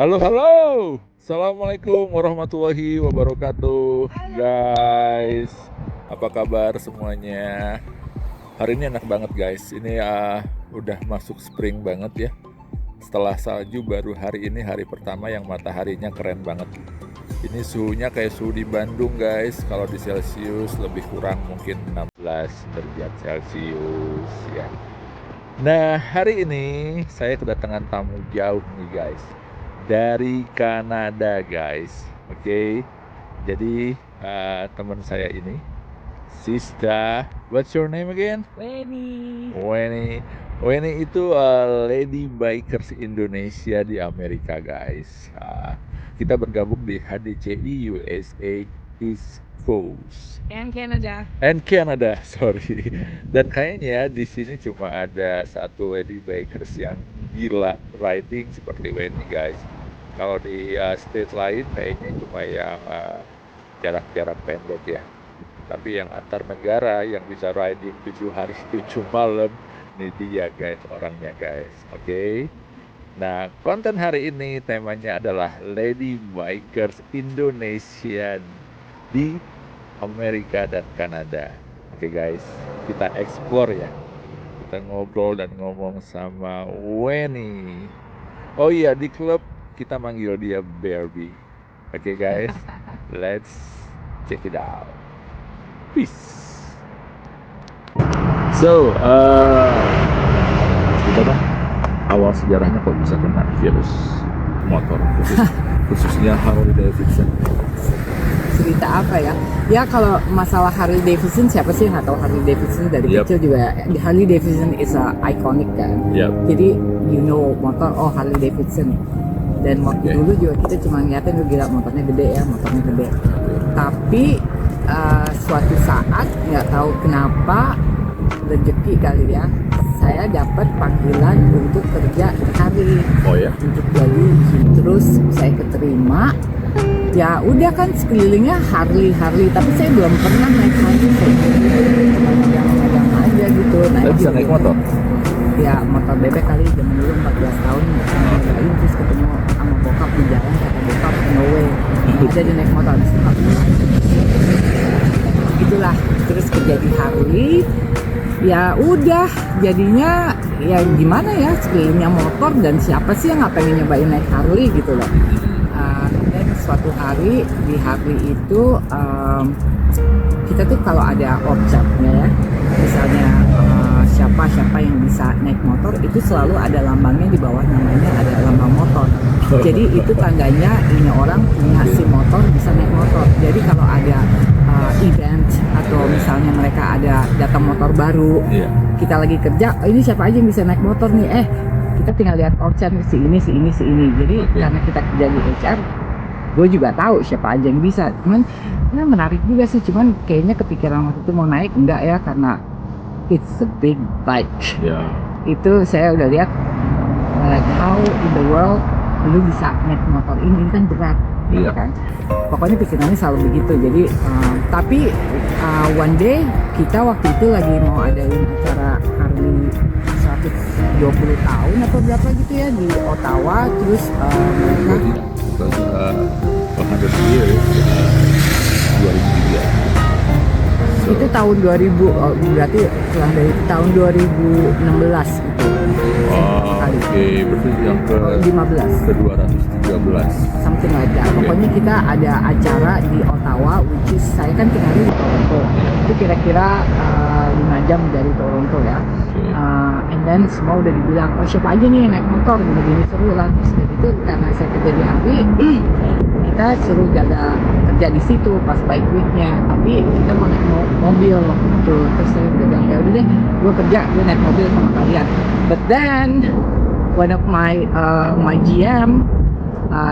Halo, halo. Assalamualaikum warahmatullahi wabarakatuh, guys. Apa kabar semuanya? Hari ini enak banget, guys. Ini udah masuk spring banget ya. Setelah salju, baru hari ini hari pertama yang mataharinya keren banget. Ini suhunya kayak suhu di Bandung, guys. Kalau di Celcius lebih kurang mungkin 16 derajat Celcius ya. Nah, hari ini saya kedatangan tamu jauh nih, guys. Dari Kanada, guys. Oke. Jadi, teman saya ini, Sista, what's your name again? Weni. Weni. Weni itu Lady Bikers Indonesia di Amerika, guys. Kita bergabung di HDCI USA East Coast. And Canada. And Canada, sorry. Dan kayaknya di sini cuma ada satu lady bikers yang gila riding seperti Wendy, guys. Kalau di state lain kayaknya cuma yang jarak-jarak pendek ya. Tapi yang antar negara yang bisa riding 7 hari 7 malam, ini dia, guys, orangnya, guys. Oke. Nah, konten hari ini temanya adalah Lady Bikers Indonesia di Amerika dan Kanada. Oke, guys, kita explore ya. Kita ngobrol dan ngomong sama Weni. Oh iya, di klub kita manggil dia Barbie. Oke, guys, let's check it out. Peace. So, gimana awal sejarahnya kok bisa kena virus motor, khususnya Harley Davidson? Cerita apa ya? Ya kalau masalah Harley Davidson, siapa sih yang nggak tahu Harley Davidson dari Yep. kecil juga. Harley Davidson is a iconic kan. Yep. Jadi motor, oh Harley Davidson. Dan waktu Okay. dulu juga kita cuma ngeliatin tuh gila motornya gede ya, motornya gede. Tapi suatu saat nggak tahu kenapa rezeki kali ya, saya dapat panggilan untuk kerja di Harley. Oh ya? Untuk jadi, terus saya keterima. Ya udah kan sekelilingnya Harley, tapi saya belum pernah naik Harley. Saya cuma megang aja gitu. Saya bisa naik motor? Ya motor bebek kali, zaman dulu 14 tahun nyobain, terus ketemu sama bokap di jalan, kata bokap no way, ada di naik motor. Habis itu nggak pernah naik. Itulah, terus kerja di Harley. Ya udah, jadinya ya gimana ya, sekelilingnya motor dan siapa sih yang nggak pengen nyobain naik Harley gitu loh. Dan suatu hari di Harley itu kita tuh kalau ada workshopnya ya, misalnya siapa yang bisa naik motor itu selalu ada lambangnya di bawah, namanya ada lambang motor. Jadi itu tandanya ini orang punya si motor, bisa naik motor. Jadi kalau ada event atau misalnya mereka ada datang motor baru, kita lagi kerja, ini siapa aja yang bisa naik motor nih, kita tinggal lihat option si ini. Jadi karena kita kerja di HR, gue juga tahu siapa aja yang bisa. Cuman ya menarik juga sih, cuman kayaknya kepikiran waktu itu mau naik enggak ya, karena it's a big bike. Ya. Itu saya udah lihat like how in the world lu bisa naik motor ini kan berat. Iya. Kan? Pokoknya pikirannya selalu begitu. Jadi tapi one day kita waktu itu lagi mau adain acara Harley 120 tahun atau berapa gitu ya di Ottawa. Terus mereka Because 100 years 2003. itu tahun 2000, berarti kurang dari tahun 2016 itu. Oke, berarti yang ke 15 213. something like that. Pokoknya kita ada acara di Ottawa, which is saya kan tinggalnya di Toronto. Itu kira-kira 5 jam dari Toronto ya. And then semua udah dibilang, oh siapa aja nih yang naik motor, gini seru lah. Terus dari itu karena saya kerja di Harley, kita suruh jaga kerja di situ pas bike weeknya. Tapi kita mau naik mobil waktu itu. Terus saya bilang ya udah deh, gue kerja, gue naik mobil sama kalian. But then one of my GM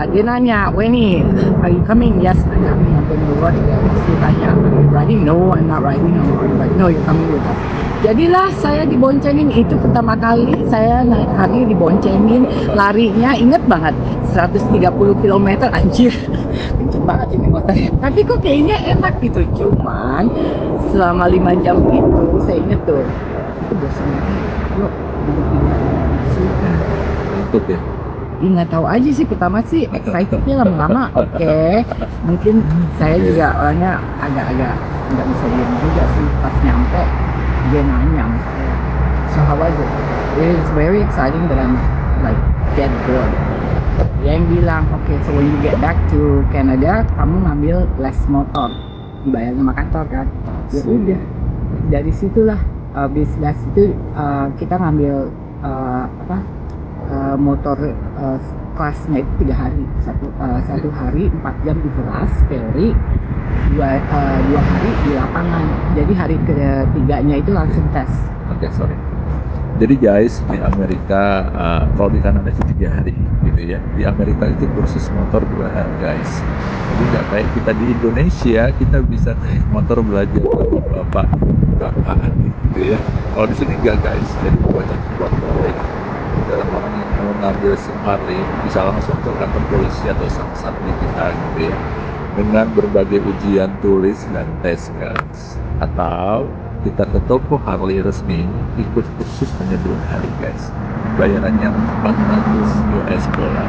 dia nanya, Weni, are you coming? Yes, I'm coming. I'm going to work. Dia tanya, are you riding? No, I'm not riding. No, you're coming with us. Jadilah saya diboncengin, itu pertama kali saya naik Harley diboncengin, larinya inget banget 130 km, anjir kenceng banget ini motornya, tapi kok kayaknya enak gitu. Cuman selama 5 jam itu saya inget tuh, itu bosan banget. Yuk duduk di sini. Ngantuk ya? nggak tahu aja sih, pertama sih excitednya lama-lama oke. Mungkin saya juga orangnya agak-agak nggak bisa diam juga sih, pas nyampe dia nanya sama saya, so how was it? It is very exciting but I'm like get bored. Dia yang bilang, oke, so when you get back to Canada, kamu ngambil les motor, dibayar sama kantor kan. Ya udah, dari situlah habis les itu kita ngambil motor kelasnya itu 3 hari, satu hari 4 jam di kelas teori, dua hari di lapangan. Jadi hari ketiganya itu langsung tes. Oke, sorry. Jadi guys, di Amerika, kalau di Kanada itu 3 hari gitu ya. Di Amerika itu kursus motor 2 hari guys. Jadi nggak kayak kita di Indonesia, kita bisa naik motor belajar sama bapak gitu ya. Kalau di sini enggak guys. Jadi banyak buat dalam orang yang mau ngambil SIM Harley bisa langsung ke kantor polisi atau samsat di kita gitu ya, dengan berbagai ujian tulis dan tes guys. Atau kita ke toko Harley resmi ikut kursus hanya 2 hari guys, bayarannya 400 US dollar.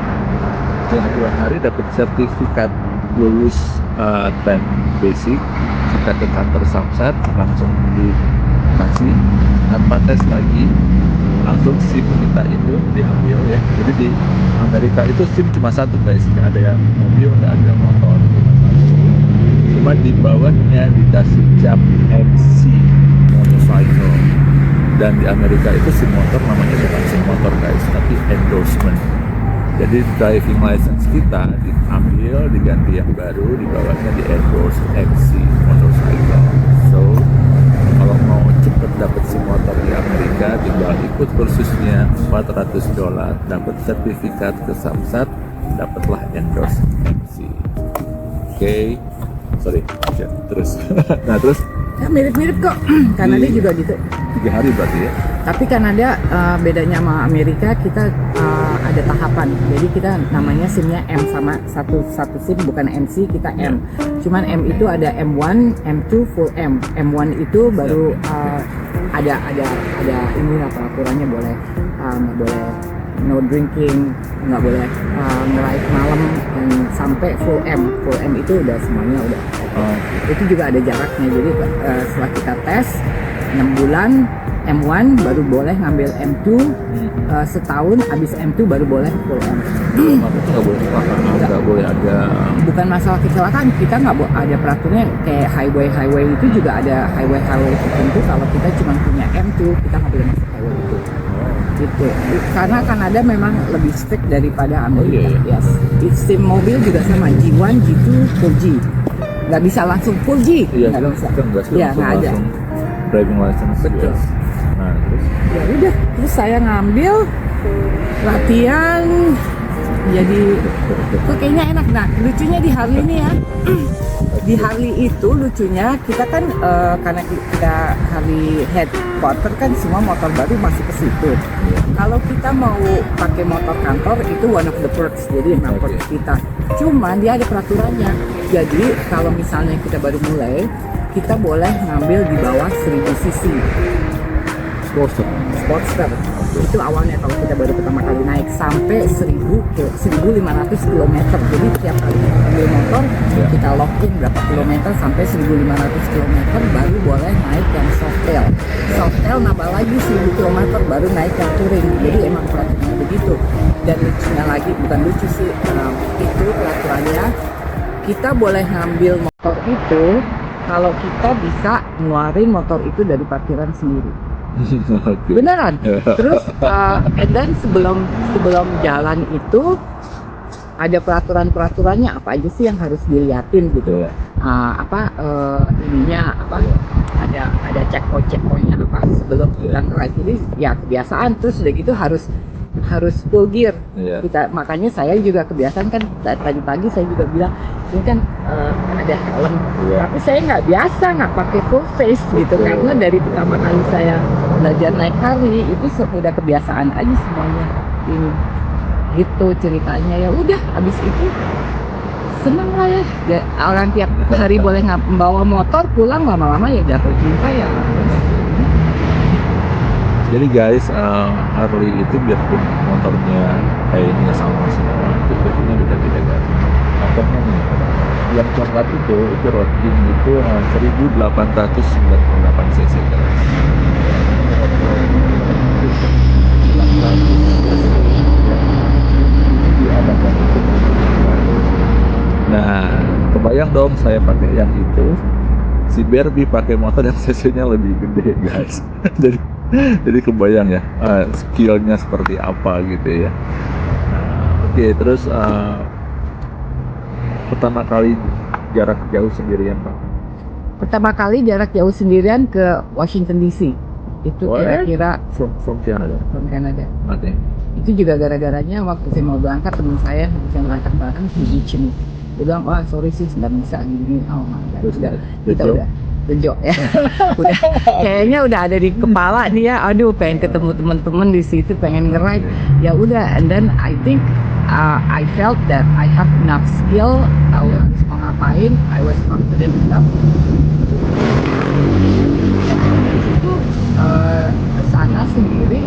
Setelah 2 hari dapat sertifikat lulus 10 basic, kita ke kantor samsat langsung dikasih tanpa tes lagi, langsung SIM kita itu diambil ya. Jadi di Amerika itu SIM cuma satu guys, nggak ada yang mobil, nggak ada motor, cuma satu. Cuma di bawahnya dikasih cap MC motorcycle. Dan di Amerika itu SIM motor namanya bukan SIM motor guys, tapi endorsement. Jadi driving license kita diambil, diganti yang baru, di bawahnya di endorse MC motorcycle. So kalau mau cepet dapat SIM motor di Amerika, tinggal ikut kursusnya 400 dolar, dapat sertifikat ke samsat, dapatlah endorse MC. Oke. Sorry, ya, terus. Nah terus Ya, mirip-mirip kok. Kanada juga gitu. 3 hari berarti ya. Tapi Kanada bedanya sama Amerika, kita ada tahapan. Jadi kita namanya SIM-nya M, sama satu SIM bukan MC, kita M. Cuman M itu ada M1, M2, full M. M1 itu baru ada ini lah peraturannya, boleh nggak boleh no drinking, nggak boleh nge-ride malam, dan sampai full M. Full M itu udah semuanya udah. Itu juga ada jaraknya. Jadi setelah kita tes 6 bulan M1 baru boleh ngambil M2, setahun habis M2 baru boleh full M. Itu nggak boleh kecelakaan, nggak boleh ada. Bukan masalah kecelakaan, kita nggak ada peraturannya kayak highway itu juga ada highway tertentu. Kalau kita cuma punya M2, kita nggak boleh masuk highway itu. Gitu. Karena Kanada memang lebih strict daripada Amerika. Yes. SIM mobil juga sama, G1, G2, full G. Nggak bisa langsung full G. Iya, nggak bisa. Iya, nggak ada. Driving license. Betul. US. Nah, terus? Ya udah, terus saya ngambil latihan, jadi kok kayaknya enak. Nah, lucunya di Harley ini ya, di Harley itu lucunya kita kan karena kita Harley headquarter kan semua motor baru masih ke situ. Kalau kita mau pakai motor kantor itu one of the perks, jadi perks kita. Cuman dia ada peraturannya. Jadi kalau misalnya kita baru mulai, kita boleh ngambil di bawah 1000 cc. Sportster. Itu awalnya kalau kita baru pertama kali naik, sampai 1500 km. Jadi tiap kali kita ambil motor, kita login berapa kilometer sampai 1500 km baru boleh naik yang softail. Softail nambah lagi 1000 km baru naik yang touring. Jadi emang peraturannya begitu. Dan lucunya lagi, bukan lucu sih, itu peraturannya kita boleh ngambil motor itu kalau kita bisa ngeluarin motor itu dari parkiran sendiri. Beneran. Terus and then sebelum jalan itu ada peraturannya apa aja sih yang harus diliatin gitu. Ininya apa, ada checkpointnya apa sebelum kita ride. Jadi ya kebiasaan. Terus udah gitu harus full gear. Kita, makanya saya juga kebiasaan kan tadi pagi saya juga bilang ini kan ada helm, tapi saya nggak biasa nggak pakai full face gitu. Karena dari pertama kali saya belajar naik Harley itu sudah kebiasaan aja semuanya ini gitu ceritanya. Ya udah, abis itu seneng lah ya, orang tiap hari boleh membawa motor pulang, lama-lama ya jatuh cinta ya. Jadi guys, Harley itu biarpun motornya kayaknya sama semua, itu speknya beda-beda guys. Contohnya nih, yang coklat itu Road King itu 1898 cc guys. Nah, kebayang dong saya pakai yang itu, si Barbie pakai motor yang cc-nya lebih gede guys. jadi kebayang ya, skillnya seperti apa gitu ya. Oke, terus pertama kali jarak jauh sendirian Pak? Pertama kali jarak jauh sendirian ke Washington DC. Itu kira-kira from Canada. from Canada. Oke. Itu juga gara-garanya waktu saya mau berangkat, teman saya bisa berangkat bareng di Beach. Dia bilang, wah sorry sih nggak bisa gini. Oh my God. Terus Kita udah benjok ya. Udah kayaknya udah ada di kepala nih ya. Aduh, pengen ketemu teman-teman di situ, pengen nge-ride. Ya udah, and then I think I felt that I have enough skill, tahu harus mau ngapain. I was confident enough. Itu ke sana sendiri,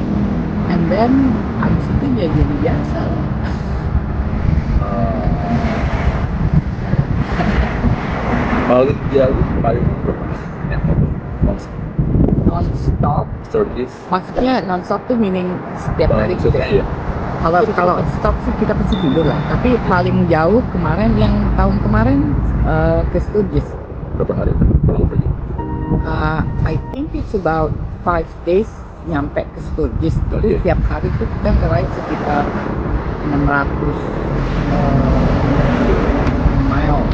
and then abis itu jadi biasa. Paling jauh paling berapa? Ya, Non-stop. service. Maksudnya non-stop tuh meaning setiap hari gitu Maksudnya ya. ya. Kalau stop sih kita pasti tidur lah. Tapi paling jauh kemarin, yang tahun kemarin ke Sturgis. Berapa hari kalau pergi? I think it's about 5 days nyampe ke Sturgis. Jadi Oke. tiap hari tuh kita nge-ride sekitar 600 miles,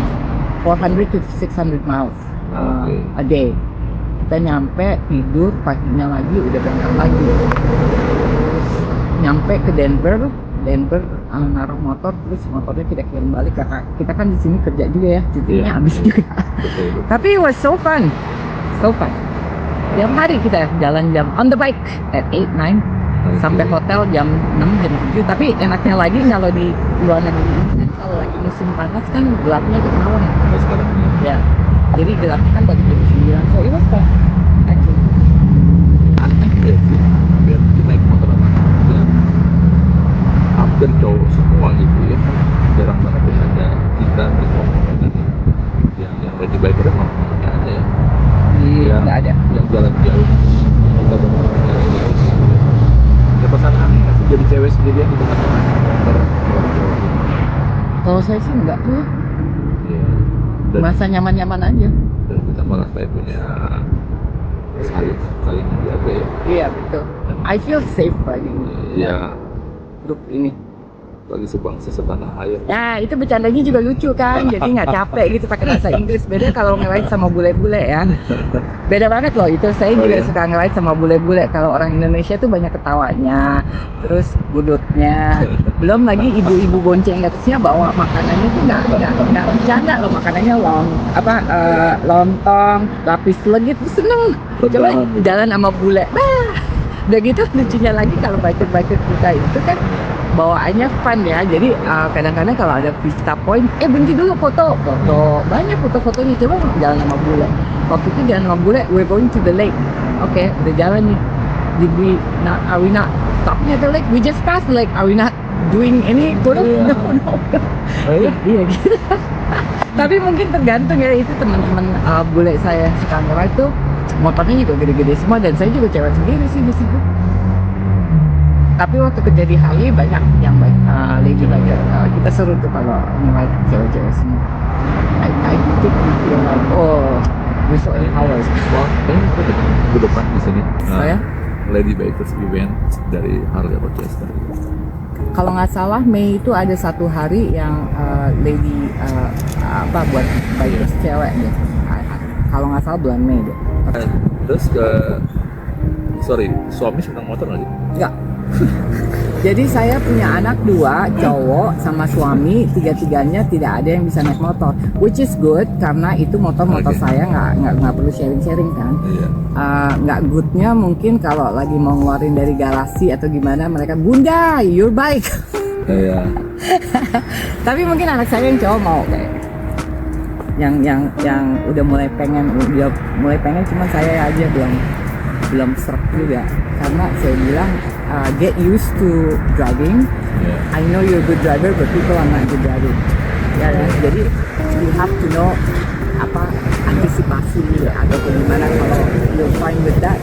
400 to 600 miles Oke. a day. Kita nyampe, tidur, paginya lagi udah berangkat lagi. Terus nyampe ke Denver naruh motor, terus motornya kita kirim balik karena kita kan di sini kerja juga ya, cutinya Iya. habis juga. Betul. Tapi it was so fun. Tiap hari kita jalan jam on the bike at 8, 9 sampai hotel jam 6, jam 7. Tapi enaknya lagi kalau di luar negeri ini kan kalau lagi musim panas kan gelapnya ketahuan. Nah, sekarang ini Ya, jadi gelapnya kan baru jam 9. So it was fun. Actually. aneh ya sih, biar kita naik motor sama ya, hampir cowok semua gitu ya, jarang banget ya ada kita berkelompok dengan yang lagi biker emang nggak ada ya. Iya, nggak ada. Yang jalan jauh kita berkelompok jalan jauh ya, pesan aneh nggak sih jadi cewek sendirian di tengah-tengah motor cowok-cowok gitu. Kalau saya sih enggak tuh, Ya, dan merasa nyaman-nyaman aja. kita malah kayak punya saling menjaga ya. Iya, betul. I feel safe lagi Ya, grup ini. lagi sebangsa setanah air. Nah, itu bercandanya juga lucu kan, jadi nggak capek gitu pakai bahasa Inggris. Beda kalau nge-ride sama bule-bule ya. Beda banget loh itu. Saya Oh, juga iya? suka nge-ride sama bule-bule. Kalau orang Indonesia tuh banyak ketawanya, terus budutnya. Belum lagi ibu-ibu bonceng atasnya bawa makanannya tuh nggak bercanda loh, makanannya lontong, lapis legit, seneng. Coba jalan sama bule. Udah gitu lucunya lagi kalau biker-biker kita itu kan bawaannya fun ya, jadi kadang-kadang kalau ada vista point, berhenti dulu foto, banyak foto-fotonya. Coba jalan sama bule, waktu itu jalan sama bule, we're going to the lake, oke, udah jalan nih, are we not stopping at the lake, we just passed the lake, are we not doing any photo? Iya. No. Oh iya? Iya gitu. Tapi mungkin tergantung ya, itu teman-teman bule saya suka nge-ride tuh motornya juga gede-gede semua, dan saya juga cewek sendiri sih di situ. Tapi waktu kerja di HI banyak yang baik, lady biker. Kita seru tuh kalau nge-ride cewek-cewek semua. I think we feel like, we're so empowered. Wah, kayaknya kita ke depan di sini. Saya? Lady Bikers Event dari Harley Rochester. Kalau nggak salah Mei itu ada satu hari yang lady buat bikers cewek deh. Kalau nggak salah bulan Mei deh. Terus suami senang motor nggak sih? Enggak. Jadi saya punya anak 2, cowok sama suami, tiga-tiganya tidak ada yang bisa naik motor, which is good karena itu motor-motor Oke. saya nggak perlu sharing-sharing kan. Iya. Nggak goodnya mungkin kalau lagi mau ngeluarin dari garasi atau gimana, mereka bunda your bike. Iya. Tapi mungkin anak saya yang cowok mau kayak yang udah mulai pengen, cuma saya aja belum serak juga. karena saya bilang get used to driving. I know you're a good driver, but people are not good driving. Ya kan? Jadi you have to know apa antisipasi atau gimana. Kalau you're fine with that,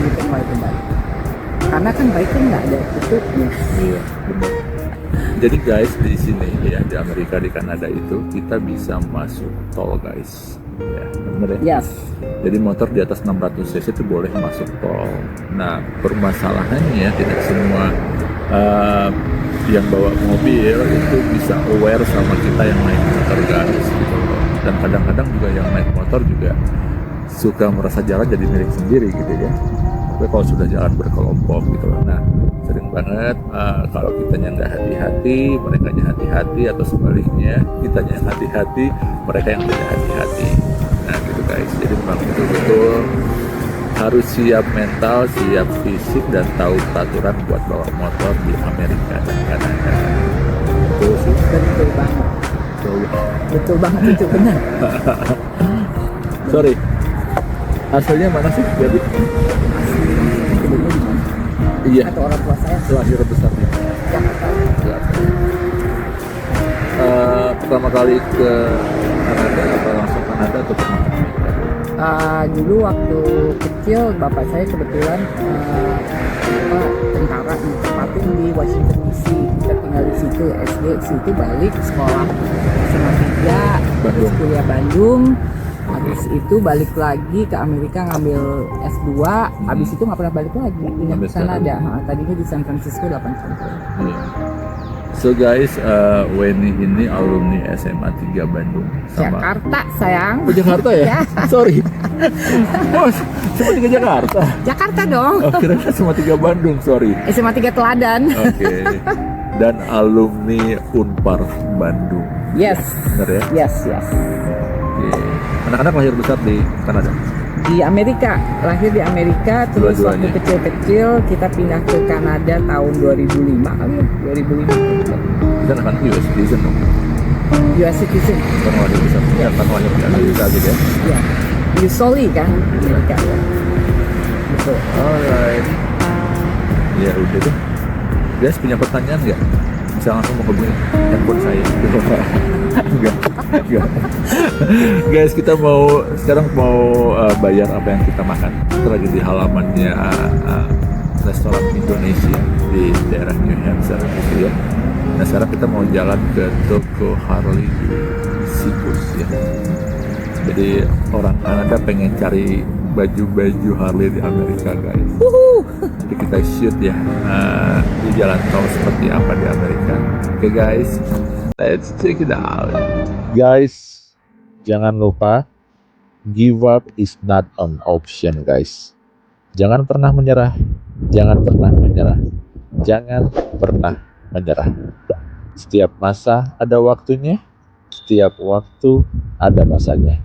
you can ride the bike. Karena kan bike kan nggak ada tutupnya. Iya, benar. Jadi guys, di sini ya, di Amerika, di Kanada itu kita bisa masuk tol guys. Ya, benar ya? Yes. Jadi motor di atas 600 cc itu boleh masuk tol. Nah, permasalahannya tidak semua yang bawa mobil itu bisa aware sama kita yang naik motor guys gitu loh. Dan kadang-kadang juga yang naik motor juga suka merasa jalan jadi milik sendiri gitu ya. Tapi kalau sudah jalan berkelompok gitu loh. Nah, sering banget kalau kitanya nggak hati-hati, mereka yang hati-hati, atau sebaliknya kitanya yang hati-hati, mereka yang tidak hati-hati. Nah gitu guys, jadi memang betul-betul harus siap mental, siap fisik, dan tahu peraturan buat bawa motor di Amerika dan Kanada. Betul sih? Betul banget. Betul banget itu benar. Sorry, asalnya mana sih jadi? Kedua di mana? Iya, Atau orang tua saya lahir besar di Jakarta. Jakarta. Pertama kali ke Kanada apa langsung Kanada atau pernah ke Amerika? Dulu waktu kecil bapak saya kebetulan tentara ditempatin di Washington DC. Kita tinggal di situ SD, situ balik sekolah SMA 3, terus kuliah Bandung. Habis itu balik lagi ke Amerika ngambil S2. Habis itu nggak pernah balik lagi, pindah ke Kanada. Tadinya di San Francisco 8 tahun. Iya. So guys, Weni ini alumni SMA 3 Bandung sama Jakarta sayang. Oh, Jakarta ya? Ya. Sorry. Bos, SMA 3 Jakarta. Jakarta dong. Oh, kira SMA 3 Bandung, sorry. SMA 3 Teladan. Oke. Dan alumni Unpar Bandung. Yes. Benar ya? Yes. Oke. Anak-anak lahir besar di Kanada. Di Amerika, lahir di Amerika, terus waktu Dua-duanya. kecil-kecil kita pindah ke Kanada tahun 2005 kali ya, 2005. Kita anak US citizen dong. US citizen. Bukan lahir besar. Ya, kan lahir di Amerika gitu ya. Ya, usually kan Amerika ya. Betul. Alright. Ya udah deh. Guys, punya pertanyaan nggak? Bisa langsung menghubungi handphone saya. Enggak. Guys, kita sekarang mau bayar apa yang kita makan. Kita lagi di halamannya restoran Indonesia di daerah New Hampshire gitu ya. Nah sekarang kita mau jalan ke toko Harley Davidson ya. Jadi orang Kanada pengen cari baju-baju Harley di Amerika guys. Jadi kita shoot ya di jalan tol seperti apa di Amerika. Oke guys, let's check it out. Guys, jangan lupa give up is not an option guys. Jangan pernah menyerah. Jangan pernah menyerah. Jangan pernah menyerah. Setiap masa ada waktunya. Setiap waktu ada masanya.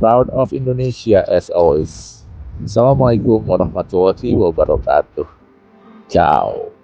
Proud of Indonesia as always. Assalamualaikum warahmatullahi wabarakatuh. Ciao.